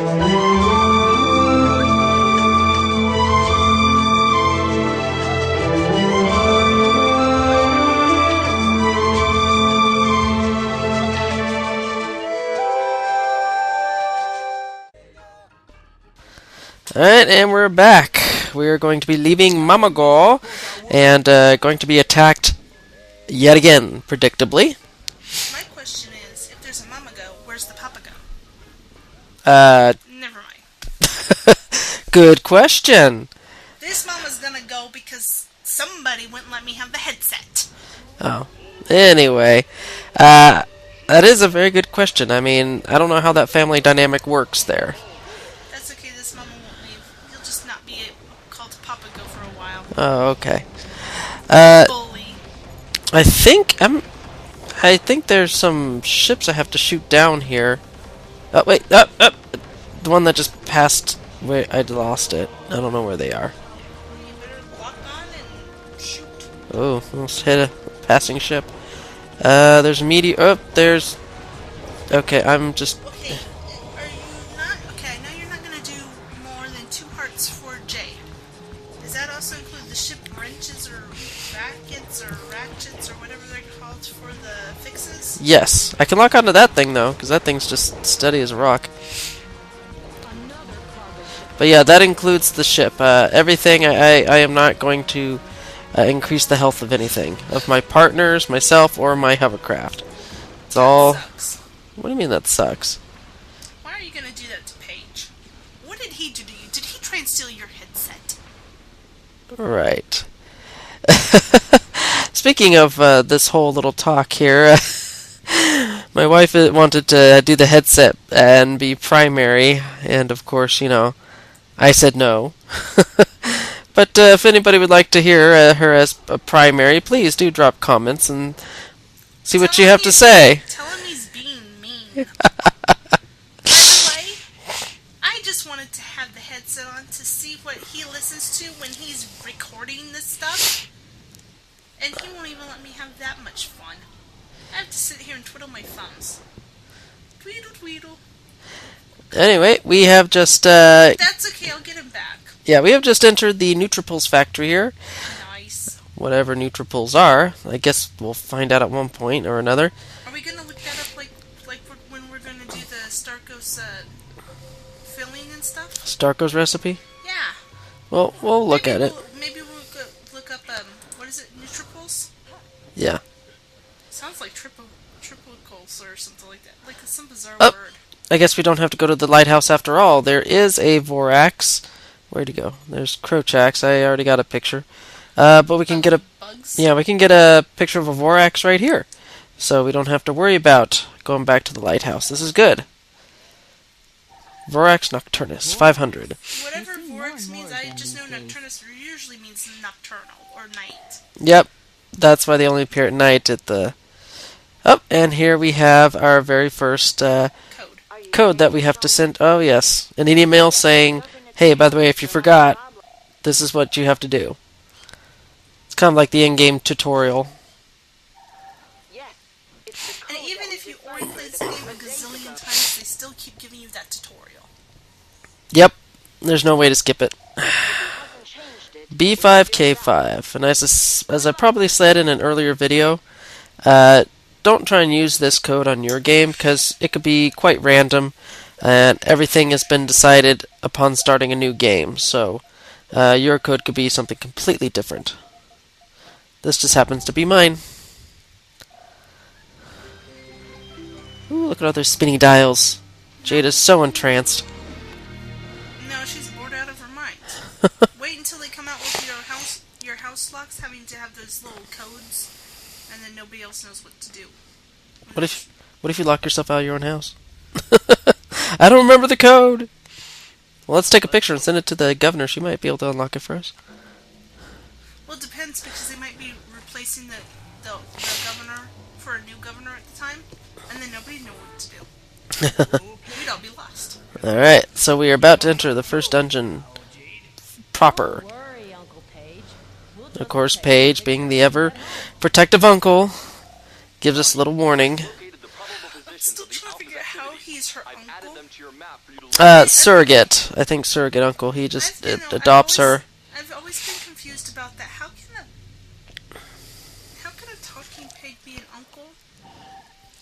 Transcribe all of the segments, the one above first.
Alright, and we're back. We're going to be leaving Mamagol and going to be attacked yet again, predictably. My question is, if there's a Mamago, where's the Papa go? Never mind. Good question. This Mama's gonna go because somebody wouldn't let me have the headset. Oh. Anyway, that is a very good question. I mean, I don't know how that family dynamic works there. That's okay, this Mama won't leave. He'll just not be called Papa go for a while. Oh, okay. Bully. I think there's some ships I have to shoot down here. Oh, wait, up. The one that just passed, where I lost it. I don't know where they are. You better lock on and shoot. Oh, almost hit a passing ship. There's a meteor. Oh, there's... Okay, I'm just... Okay, are you not... Okay, I know you're not gonna do more than 2 hearts for J. Does that also include the ship wrenches or ratchets or whatever they're called for the fixes? Yes, I can lock onto that thing though, because that thing's just steady as a rock. But yeah, that includes the ship. Everything, I am not going to increase the health of anything. Of my partners, myself, or my hovercraft. It's all... Sucks. What do you mean that sucks? Why are you gonna do that to Paige? What did he do to you? Did he try and steal your headset? Right. Speaking of this whole little talk here, my wife wanted to do the headset and be primary, and of course, you know, I said no. But if anybody would like to hear her as a primary, please do drop comments and see what you have to say. Tell him he's being mean. By the way, I just wanted to have the headset on to see what he listens to when he's recording this stuff. And he won't even let me have that much fun. I have to sit here and twiddle my thumbs. Tweedle tweedle. Anyway, we have just... That's okay, I'll get him back. Yeah, we have just entered the Nutripils factory here. Nice. Whatever Nutripils are. I guess we'll find out at one point or another. Are we gonna look that up like when we're gonna do the Starkos filling and stuff? Starko's recipe? Yeah. Well, we'll look at it. Maybe we'll look up, what is it, Nutripils? Yeah. Sounds like triplicals or something like that. Like some bizarre Oh. word. I guess we don't have to go to the lighthouse after all. There is a Vorax. Where'd he go? There's Crochax. I already got a picture. But we can get a... Bugs? Yeah, we can get a picture of a Vorax right here. So we don't have to worry about going back to the lighthouse. This is good. Vorax Nocturnus, 500. Whatever Vorax means, I just know Nocturnus usually means nocturnal, or night. Yep. That's why they only appear at night at the... Oh, and here we have our very first code that we have to send. Oh, yes. An email saying, hey, by the way, if you forgot, this is what you have to do. It's kind of like the in-game tutorial. And even if you already played this game a gazillion times, they still keep giving you that tutorial. Yep. There's no way to skip it. B5K5. And as I probably said in an earlier video, don't try and use this code on your game because it could be quite random and everything has been decided upon starting a new game. So your code could be something completely different. This just happens to be mine. Ooh, look at all those spinning dials. Jade is so entranced. No, she's bored out of her mind. Wait until they come out with your house locks having to have those little codes, and then nobody else knows what to do. What if you lock yourself out of your own house? I don't remember the code. Well, let's take a picture and send it to the governor. She might be able to unlock it for us. Well, it depends because they might be replacing the governor for a new governor at the time, and then nobody knew what to do. We'd all be lost. Alright, so we are about to enter the first dungeon proper. Of course, Paige, being the ever protective uncle, gives us a little warning. I'm still trying to figure out how he's is her uncle? Surrogate. I think surrogate uncle. He just adopts her. I've always been confused about that. How can a talking pig be an uncle?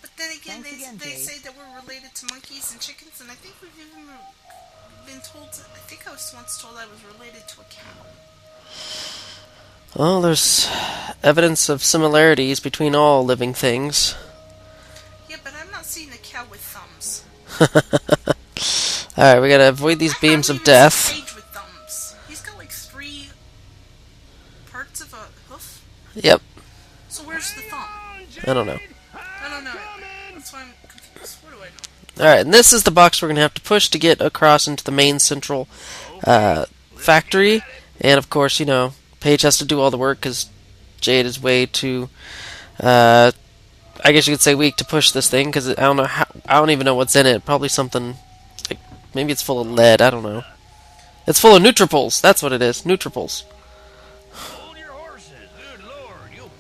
But then again, they say that we're related to monkeys and chickens, and I think we've even been told. I think I was once told I was related to a cow. Well, there's evidence of similarities between all living things. Yeah, but I'm not seeing a cow with thumbs. Alright, we gotta avoid these beams of death. Page with thumbs. He's got like 3 parts of a hoof. Yep. So where's the thumb? I don't know. I don't know. That's why I'm confused. What do I know? Alright, and this is the box we're gonna have to push to get across into the main central factory. And of course, you know, Paige has to do all the work because Jade is way too, I guess you could say, weak to push this thing because I don't even know what's in it. Probably something like maybe it's full of lead. I don't know. It's full of Nutripils. That's what it is. Nutripils.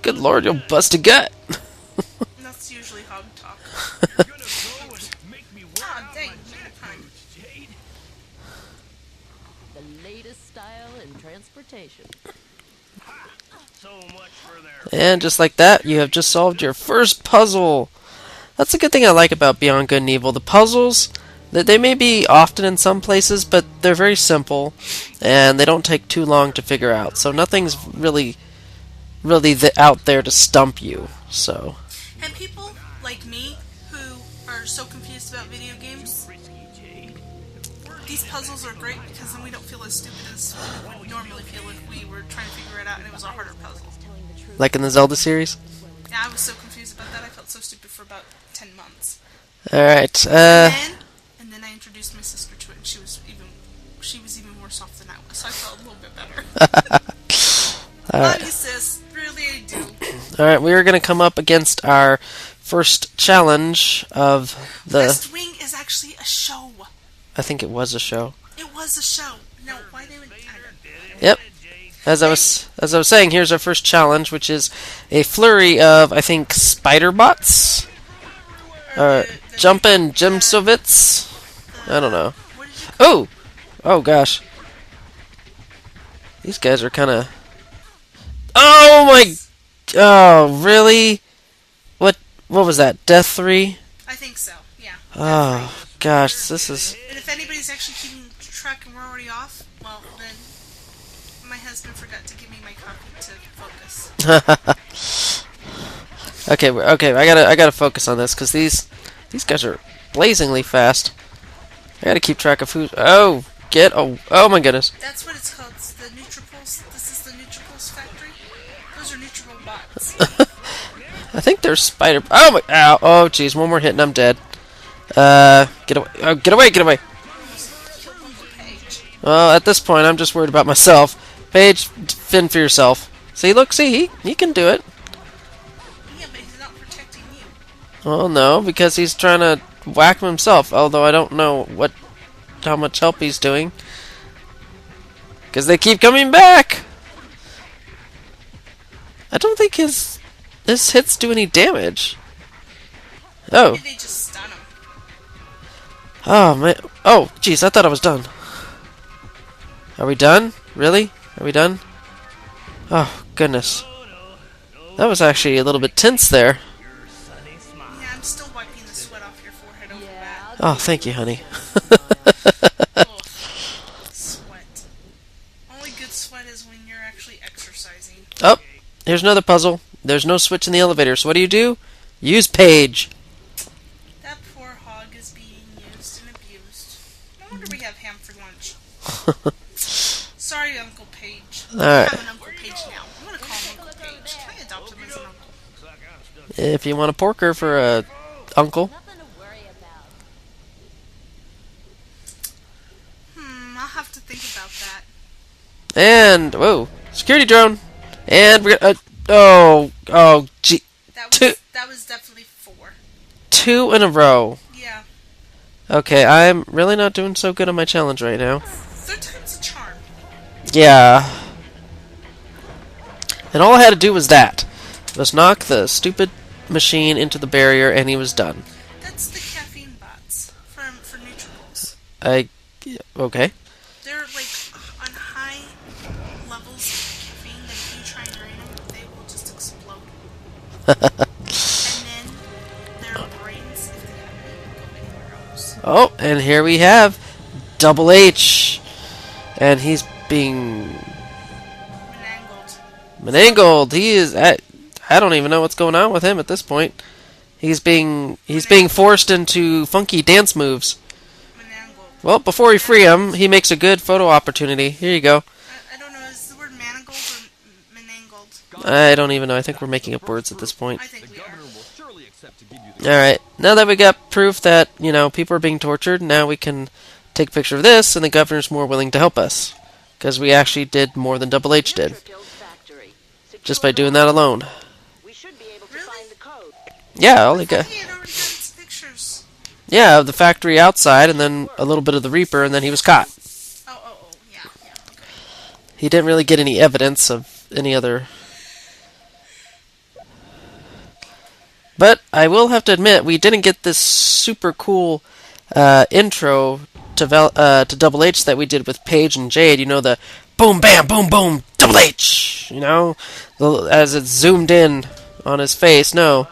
Good lord, you'll bust a gut. That's usually hog talk. Ah, dang, time. The latest style in transportation. And just like that, you have just solved your first puzzle. That's a good thing I like about Beyond Good and Evil. The puzzles, they may be often in some places, but they're very simple, and they don't take too long to figure out. So nothing's really out there to stump you. So. And people like me who are so confused about video games, these puzzles are great because then we don't feel as stupid as we would normally feel if we were trying to figure it out and it was a harder puzzle. Like in the Zelda series? Yeah, I was so confused about that. I felt so stupid for about 10 months. Alright, And then I introduced my sister to it, and she was even more soft than I was, so I felt a little bit better. Alright. Love you, sis. Really, I do. Alright, we are going to come up against our first challenge of the... West Wing is actually a show. I think it was a show. It was a show. No, why they would... Yep. As I was saying, here's our first challenge, which is a flurry of, I think, spider bots? Jumpin' Jimsovits? I don't know. Oh! Oh, gosh. These guys are kind of... Oh, my... Oh, really? What was that? Death 3? I think so, yeah. Oh, gosh, this is... And if anybody's actually keeping track and we're already off, well, then my husband forgot to give me my copy to focus. Okay, I gotta focus on this, because these guys are blazingly fast. I gotta keep track of who's... Oh, oh my goodness. That's what it's called. It's the Nutripils. This is the Nutripils factory. Those are Nutripil bots. I think they're spider... Oh my... Ow. Oh, jeez. One more hit and I'm dead. Get away. Oh, get away, get away. Well, at this point, I'm just worried about myself. Paige, fend for yourself. See, look, see, he can do it. Yeah, but he's not protecting you. Oh, no, because he's trying to whack him himself. Although I don't know how much help he's doing. Because they keep coming back. I don't think his hits do any damage. Oh. Maybe they just stun him. Oh, man. Oh, jeez, I thought I was done. Are we done? Really? Are we done? Oh, goodness. That was actually a little bit tense there. Yeah, I'm still wiping the sweat off your forehead over that. Oh, thank you, honey. Oh, sweat. Only good sweat is when you're actually exercising. Oh, here's another puzzle. There's no switch in the elevator, so what do? Use Paige. That poor hog is being used and abused. No wonder we have ham for lunch. Sorry, Uncle Page. All right. I have an Uncle Page now. I'm going to call him Uncle Page. Can I adopt him as an uncle? If you want a porker for a uncle. Nothing to worry about. I'll have to think about that. And, whoa, security drone. And we're gonna, oh, gee. That was definitely 4. 2 in a row. Yeah. Okay, I'm really not doing so good on my challenge right now. 3rd time's a charm. Yeah. And all I had to do was knock the stupid machine into the barrier, and he was done. That's the caffeine bots from Okay. They're like on high levels of caffeine that if you try and drain them, they will just explode. And then their brains, if they have any, go anywhere else. Oh, and here we have Double H. And he's being manangled. He is I don't even know what's going on with him at this point. He's being forced into funky dance moves. Well, before we free him, he makes a good photo opportunity. Here you go. I don't know, is the word mangled or manangled? I don't even know. I think we're making up words at this point. I think we are. Alright, now that we got proof that, people are being tortured, now we can take a picture of this, and the governor's more willing to help us. Because we actually did more than Double H did. Just by doing that alone. Yeah, all he got. He had already gotten some pictures. Yeah, of the factory outside, and then a little bit of the Reaper, and then he was caught. Oh, yeah, okay. He didn't really get any evidence of any other. But I will have to admit, we didn't get this super cool intro to Double H that we did with Paige and Jade. The boom, bam, boom, boom, Double H. As it's zoomed in on his face. No,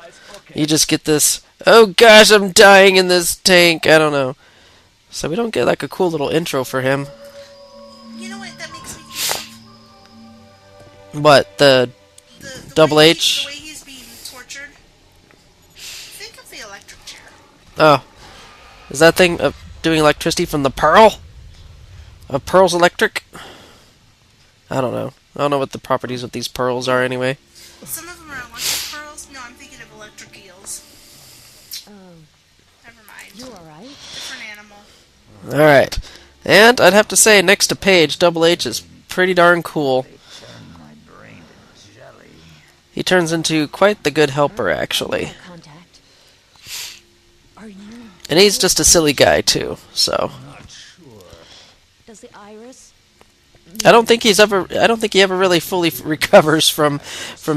you just get this. Oh gosh, I'm dying in this tank. I don't know. So we don't get like a cool little intro for him. You know what that makes me think of? What, the Double way H? The way he's being tortured. Think of the electric chair. Oh, is that thing doing electricity from the Pearl? Of Pearl's electric? I don't know. I don't know what the properties of these pearls are anyway. Some of them are electric pearls. No, I'm thinking of electric eels. Never mind. You alright? Different animal. Alright. And I'd have to say, next to Paige, Double H is pretty darn cool. He turns into quite the good helper, actually. Contact. Are you? And he's just a silly guy, too, so. Does the iris? I don't think he ever really fully recovers from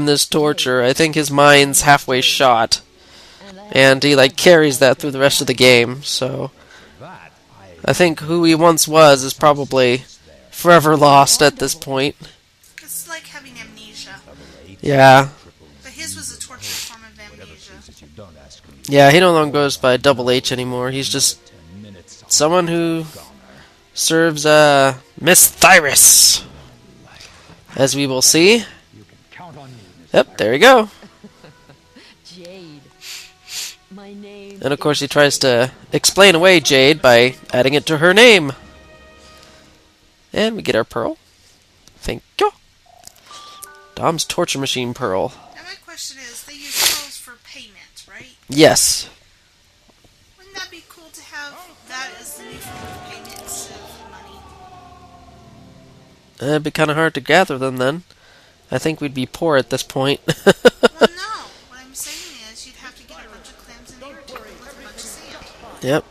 this torture. I think his mind's halfway shot. And he, carries that through the rest of the game, so. I think who he once was is probably forever lost at this point. It's like having amnesia. Yeah. But his was a tortured form of amnesia. Yeah, he no longer goes by Double H anymore. He's just someone who serves Miss Thyrus, as we will see. Yep, there you go. Jade. My name. And of course he tries to explain away Jade by adding it to her name. And we get our pearl. Thank you. Dom's torture machine pearl. Now my question is, they use pearls for payment, right? Yes. Wouldn't that be cool to have that as the new form of payment instead of money? It'd be kind of hard to gather them then. I think we'd be poor at this point. Well, no. What I'm saying is, you'd have to get a bunch of clams and irritant with a bunch of sand. Yep.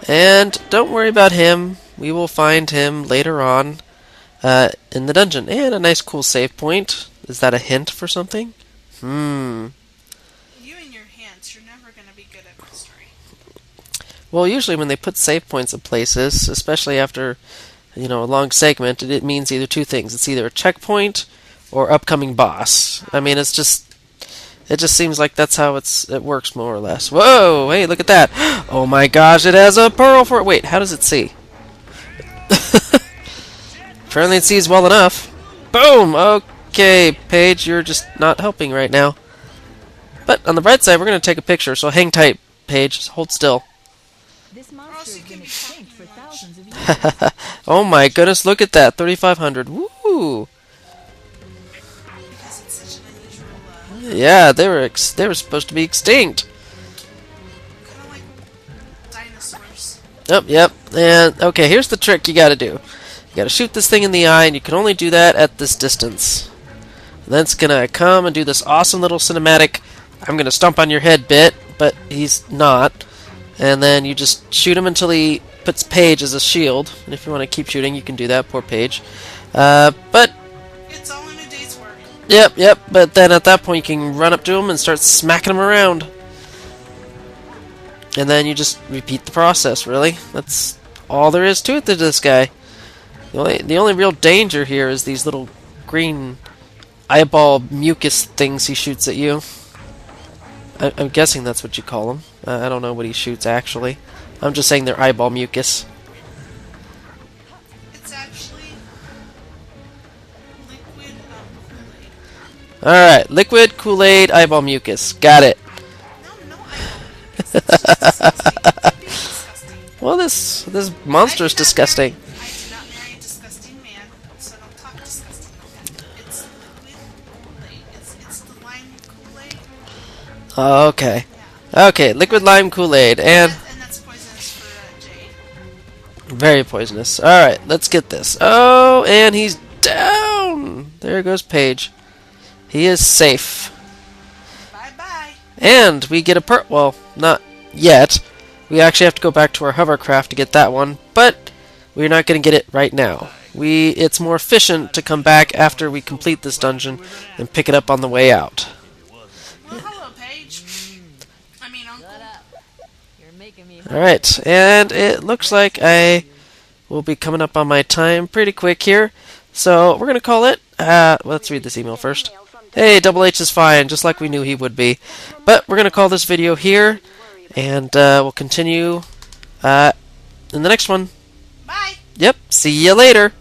And don't worry about him. We will find him later on in the dungeon. And a nice cool save point. Is that a hint for something? You and your hints, you're never going to be good at mystery. Well, usually when they put save points in places, especially after, a long segment, it means either two things. It's either a checkpoint or upcoming boss. I mean, it just seems like that's how it works more or less. Whoa, hey, look at that. Oh my gosh, it has a pearl for it. Wait, how does it see? Apparently it sees well enough. Boom! Okay, Paige, you're just not helping right now. But on the bright side, we're going to take a picture, so hang tight, Paige. Just hold still. This Or else monster you has can been be extinct for fucking lunch. thousands of years. Oh my goodness, look at that. 3,500. Woo! Because it's such an unusual, Yeah, they were supposed to be extinct. kind of like dinosaurs. Yep. And okay, here's the trick you got to do. You got to shoot this thing in the eye, and you can only do that at this distance. And then it's gonna come and do this awesome little cinematic. I'm gonna stomp on your head bit, but he's not. And then you just shoot him until he puts Paige as a shield. And if you want to keep shooting, you can do that. Poor Paige. But It's all in a day's work. Yep. But then at that point, you can run up to him and start smacking him around. And then you just repeat the process, really. That's all there is to it to this guy. The only real danger here is these little green eyeball mucus things he shoots at you. I'm guessing that's what you call them. I don't know what he shoots actually. I'm just saying they're eyeball mucus. It's actually liquid Kool-Aid. Alright, liquid Kool-Aid eyeball mucus. Got it. No, eyeball mucus. It's just disgusting. It'd be disgusting. Well, this monster's disgusting. I do not marry a disgusting man, so don't talk disgusting like that. It's liquid Kool-Aid. It's the lime Kool-Aid. Oh, okay. Yeah. Okay, liquid lime Kool-Aid, and And that's poisonous for Jade. very poisonous. Alright, let's get this. Oh, and he's down! There goes Paige. He is safe. Bye-bye. And we get a well, not yet. We actually have to go back to our hovercraft to get that one, but we're not going to get it right now. It's more efficient to come back after we complete this dungeon and pick it up on the way out. Well, hello, Paige. I mean, Uncle. Shut up. You're making me. Alright, and it looks like I will be coming up on my time pretty quick here. So we're going to call it, let's read this email first. Hey, Double H is fine, just like we knew he would be. But we're going to call this video here, and we'll continue in the next one. Bye. Yep, see you later.